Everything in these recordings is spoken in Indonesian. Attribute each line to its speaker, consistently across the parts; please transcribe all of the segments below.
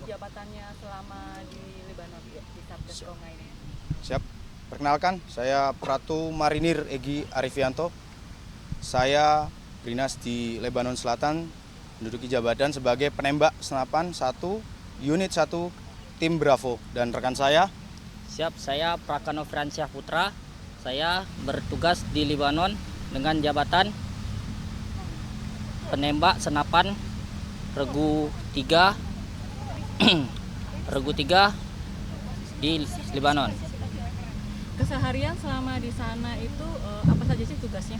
Speaker 1: jabatannya selama di Lebanon di Satgas Konga ini?
Speaker 2: Siap. Perkenalkan, saya Pratu Marinir Egi Arifianto. Saya berdinas di Lebanon Selatan, menduduki jabatan sebagai penembak senapan 1 Unit 1 Tim Bravo. Dan rekan saya,
Speaker 3: Siap, saya Prakano Fransyah Putra. Saya bertugas di Lebanon dengan jabatan penembak senapan Regu 3 Regu 3 di Lebanon.
Speaker 1: Keseharian selama di sana itu apa saja sih tugasnya?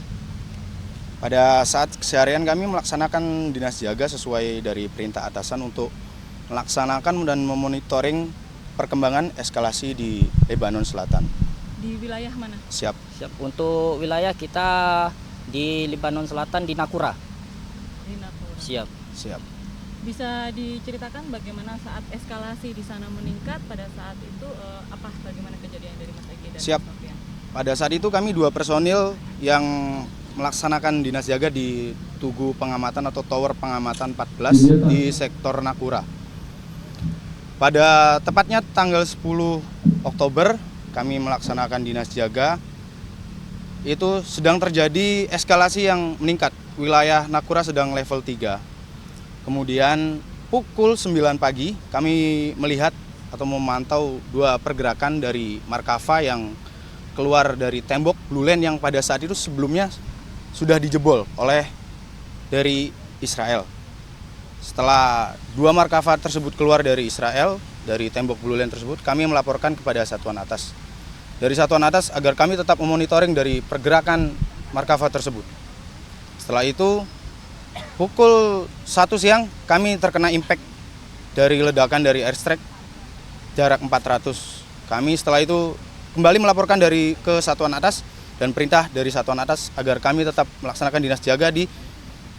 Speaker 2: pada saat keseharian kami melaksanakan dinas jaga sesuai dari perintah atasan untuk melaksanakan dan memonitoring perkembangan eskalasi di Lebanon Selatan.
Speaker 1: Di wilayah mana?
Speaker 2: Siap.
Speaker 3: Siap, untuk wilayah kita di Lebanon Selatan di Nakura.
Speaker 1: Di Nakura.
Speaker 3: Siap.
Speaker 2: Siap.
Speaker 1: Bisa diceritakan bagaimana saat eskalasi di sana meningkat pada saat itu bagaimana kejadian dari Mas Egi dan
Speaker 2: Siap.
Speaker 1: Mas Sofian?
Speaker 2: Pada saat itu kami 2 personil yang melaksanakan dinas jaga di Tugu Pengamatan atau Tower Pengamatan 14 di sektor Nakura. Pada tepatnya tanggal 10 Oktober kami melaksanakan dinas jaga. Itu sedang terjadi eskalasi yang meningkat. Wilayah Nakura sedang level 3. Kemudian pukul 9 pagi kami melihat atau memantau 2 pergerakan dari Markava yang keluar dari tembok Blue Line yang pada saat itu sebelumnya sudah dijebol oleh dari Israel. Setelah 2 Markava tersebut keluar dari Israel, dari tembok Blue Line tersebut, kami melaporkan kepada satuan atas. Dari satuan atas agar kami tetap memonitoring dari pergerakan Markava tersebut. Setelah itu, pukul 1 siang kami terkena impact dari ledakan dari airstrike jarak 400. Kami setelah itu kembali melaporkan ke satuan atas dan perintah dari satuan atas agar kami tetap melaksanakan dinas jaga di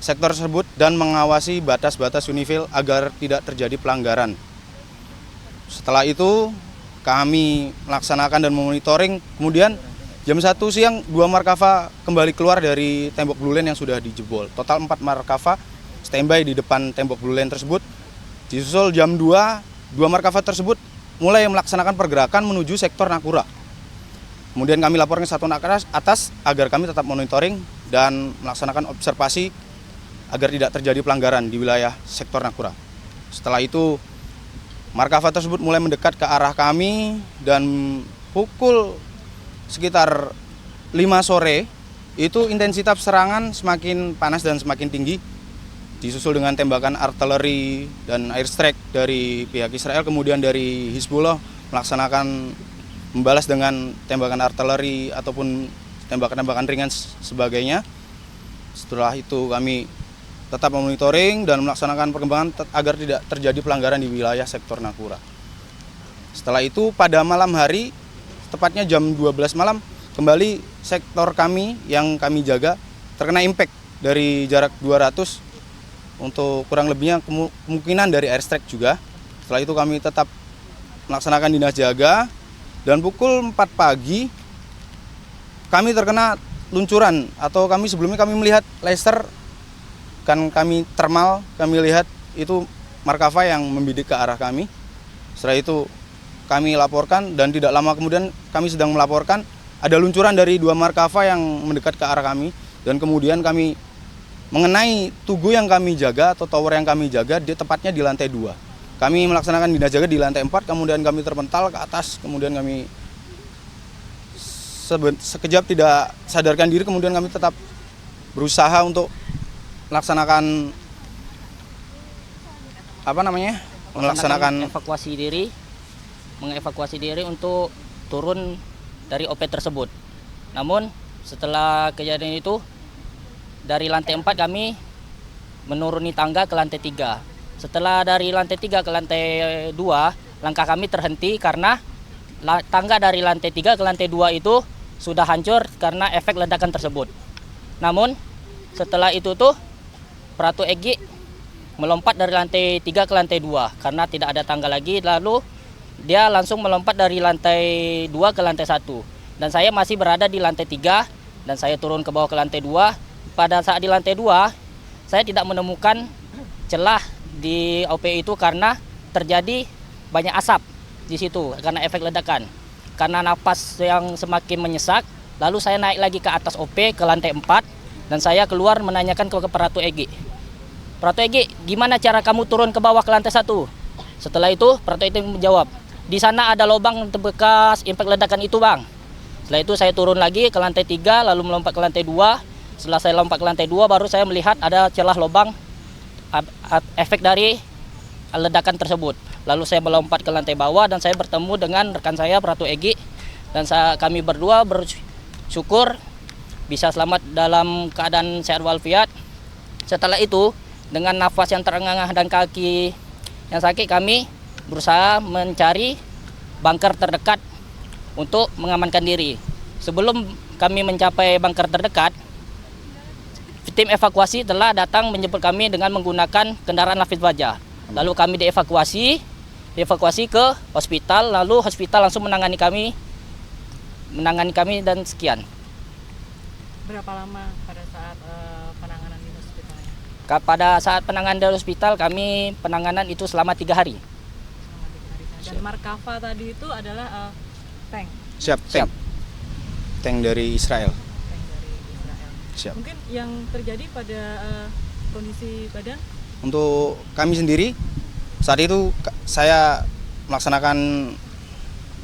Speaker 2: sektor tersebut dan mengawasi batas-batas Unifil agar tidak terjadi pelanggaran. Setelah itu kami melaksanakan dan memonitoring, kemudian jam 1 siang 2 Markava kembali keluar dari tembok Blue Line yang sudah dijebol. Total 4 Markava standby di depan tembok Blue Line tersebut. Disusul jam 2 Markava tersebut mulai melaksanakan pergerakan menuju sektor Nakura. Kemudian kami laporkan ke satuan atas agar kami tetap monitoring dan melaksanakan observasi agar tidak terjadi pelanggaran di wilayah sektor Nakura. Setelah itu Markava tersebut mulai mendekat ke arah kami dan pukul sekitar 5 sore itu intensitas serangan semakin panas dan semakin tinggi, disusul dengan tembakan artileri dan airstrike dari pihak Israel, kemudian dari Hizbullah melaksanakan membalas dengan tembakan artileri ataupun tembakan-tembakan ringan sebagainya. Setelah itu kami tetap memonitoring dan melaksanakan perkembangan agar tidak terjadi pelanggaran di wilayah sektor Nakura. Setelah itu pada malam hari, tepatnya jam 12 malam, kembali sektor kami yang kami jaga terkena impact dari jarak 200 untuk kurang lebihnya kemungkinan dari airstrike juga. Setelah itu kami tetap melaksanakan dinas jaga dan pukul 4 pagi kami terkena luncuran atau sebelumnya kami melihat laser kan kami thermal, kami lihat itu Markava yang membidik ke arah kami. Setelah itu kami laporkan dan tidak lama kemudian kami sedang melaporkan ada luncuran dari 2 Markava yang mendekat ke arah kami dan kemudian kami mengenai tugu yang kami jaga atau tower yang kami jaga tepatnya di lantai 2. Kami melaksanakan dinas jaga di lantai 4, kemudian kami terpental ke atas, kemudian kami sekejap tidak sadarkan diri, kemudian kami tetap berusaha untuk melaksanakan
Speaker 3: mengevakuasi diri untuk turun dari OP tersebut. Namun setelah kejadian itu dari lantai 4 kami menuruni tangga ke lantai 3. Setelah dari lantai 3 ke lantai 2, langkah kami terhenti karena tangga dari lantai 3 ke lantai 2 itu sudah hancur karena efek ledakan tersebut. Namun setelah itu Pratu Egi melompat dari lantai 3 ke lantai 2 karena tidak ada tangga lagi, lalu dia langsung melompat dari lantai 2 ke lantai 1. Dan saya masih berada di lantai 3 dan saya turun ke bawah ke lantai 2. Pada saat di lantai 2, saya tidak menemukan celah di OP itu karena terjadi banyak asap di situ karena efek ledakan. Karena napas yang semakin menyesak, lalu saya naik lagi ke atas OP ke lantai 4 dan saya keluar menanyakan ke Pratu Egi. Pratu Egi, gimana cara kamu turun ke bawah ke lantai 1? Setelah itu Pratu Egi menjawab, di sana ada lubang bekas impact ledakan itu, Bang. Setelah itu saya turun lagi ke lantai 3 lalu melompat ke lantai 2. Setelah saya lompat ke lantai 2 baru saya melihat ada celah lubang efek dari ledakan tersebut. Lalu saya melompat ke lantai bawah dan saya bertemu dengan rekan saya Pratu Egi dan kami berdua bersyukur bisa selamat dalam keadaan sehat walafiat. Setelah itu dengan nafas yang terengah-engah dan kaki yang sakit, kami berusaha mencari bunker terdekat untuk mengamankan diri. Sebelum kami mencapai bunker terdekat, tim evakuasi telah datang menjemput kami dengan menggunakan kendaraan lapis baja. Lalu kami dievakuasi ke hospital, lalu hospital langsung menangani kami dan sekian.
Speaker 1: Berapa lama pada saat penanganan di hospitalnya?
Speaker 3: Pada saat penanganan di hospital kami penanganan itu selama 3 hari.
Speaker 1: Dan Markava tadi itu adalah tank.
Speaker 2: Siap. Tank dari Israel. Siap.
Speaker 1: Mungkin yang terjadi pada kondisi badan?
Speaker 2: Untuk kami sendiri, saat itu saya melaksanakan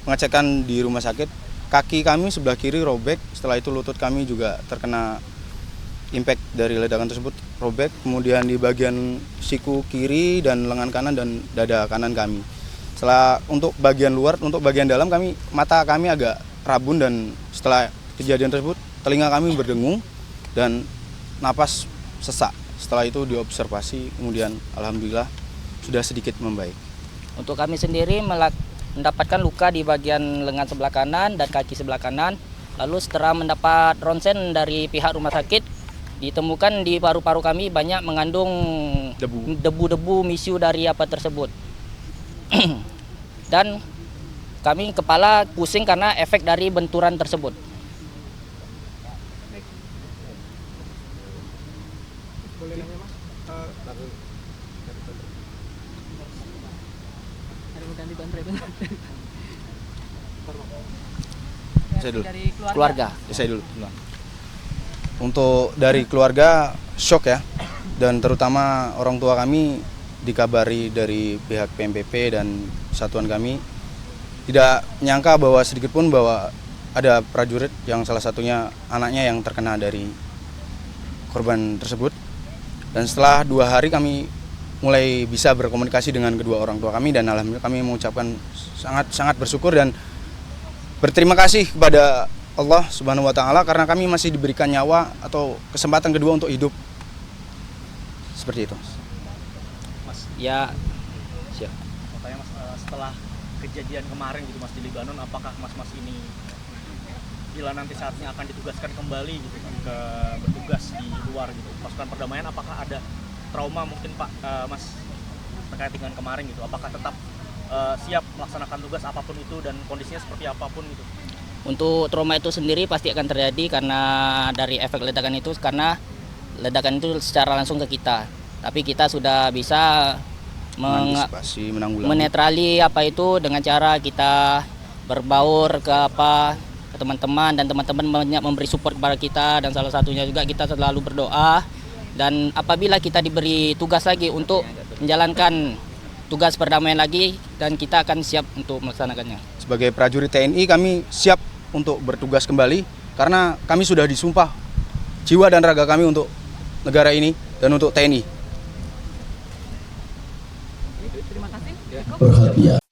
Speaker 2: pengecekan di rumah sakit. Kaki kami sebelah kiri robek, setelah itu lutut kami juga terkena impact dari ledakan tersebut, robek. Kemudian di bagian siku kiri dan lengan kanan dan dada kanan kami. Setelah untuk bagian luar, untuk bagian dalam mata kami agak rabun dan setelah kejadian tersebut telinga kami berdengung dan napas sesak. Setelah itu diobservasi, kemudian alhamdulillah sudah sedikit membaik.
Speaker 3: Untuk kami sendiri mendapatkan luka di bagian lengan sebelah kanan dan kaki sebelah kanan. Lalu setelah mendapat ronsen dari pihak rumah sakit, ditemukan di paru-paru kami banyak mengandung debu-debu misiu dari apa tersebut. Dan kami kepala pusing karena efek dari benturan tersebut.
Speaker 4: Boleh nanya Mas?
Speaker 2: Saya dulu.
Speaker 1: Dari
Speaker 3: Keluarga.
Speaker 2: Saya dulu. Untuk dari keluarga shock ya, dan terutama orang tua kami dikabari dari pihak PMPP dan satuan kami tidak menyangka bahwa sedikit pun bahwa ada prajurit yang salah satunya anaknya yang terkena dari korban tersebut. Dan setelah 2 hari kami mulai bisa berkomunikasi dengan kedua orang tua kami dan alhamdulillah kami mengucapkan sangat bersyukur dan berterima kasih kepada Allah Subhanahu wa taala karena kami masih diberikan nyawa atau kesempatan kedua untuk hidup. Seperti itu.
Speaker 4: Mas,
Speaker 3: Ya, siap.
Speaker 4: mau tanya Mas, setelah kejadian kemarin gitu Mas di Libanon, apakah Mas ini bila nanti saatnya akan ditugaskan kembali gitu kan ke bertugas di luar gitu pasukan perdamaian, apakah ada trauma mungkin Pak Mas terkait dengan kemarin gitu, apakah tetap siap melaksanakan tugas apapun itu dan kondisinya seperti apapun gitu?
Speaker 3: Untuk trauma itu sendiri pasti akan terjadi karena dari efek ledakan itu, karena ledakan itu secara langsung ke kita. Tapi kita sudah bisa
Speaker 2: Mengantisipasi, menanggulangi.
Speaker 3: menetrali apa itu dengan cara kita berbaur ke teman-teman dan teman-teman banyak memberi support kepada kita, dan salah satunya juga kita selalu berdoa, dan apabila kita diberi tugas lagi untuk menjalankan tugas perdamaian lagi, dan kita akan siap untuk melaksanakannya.
Speaker 2: Sebagai prajurit TNI kami siap untuk bertugas kembali karena kami sudah disumpah jiwa dan raga kami untuk negara ini dan untuk TNI.
Speaker 1: Terima kasih.
Speaker 5: Perhatian.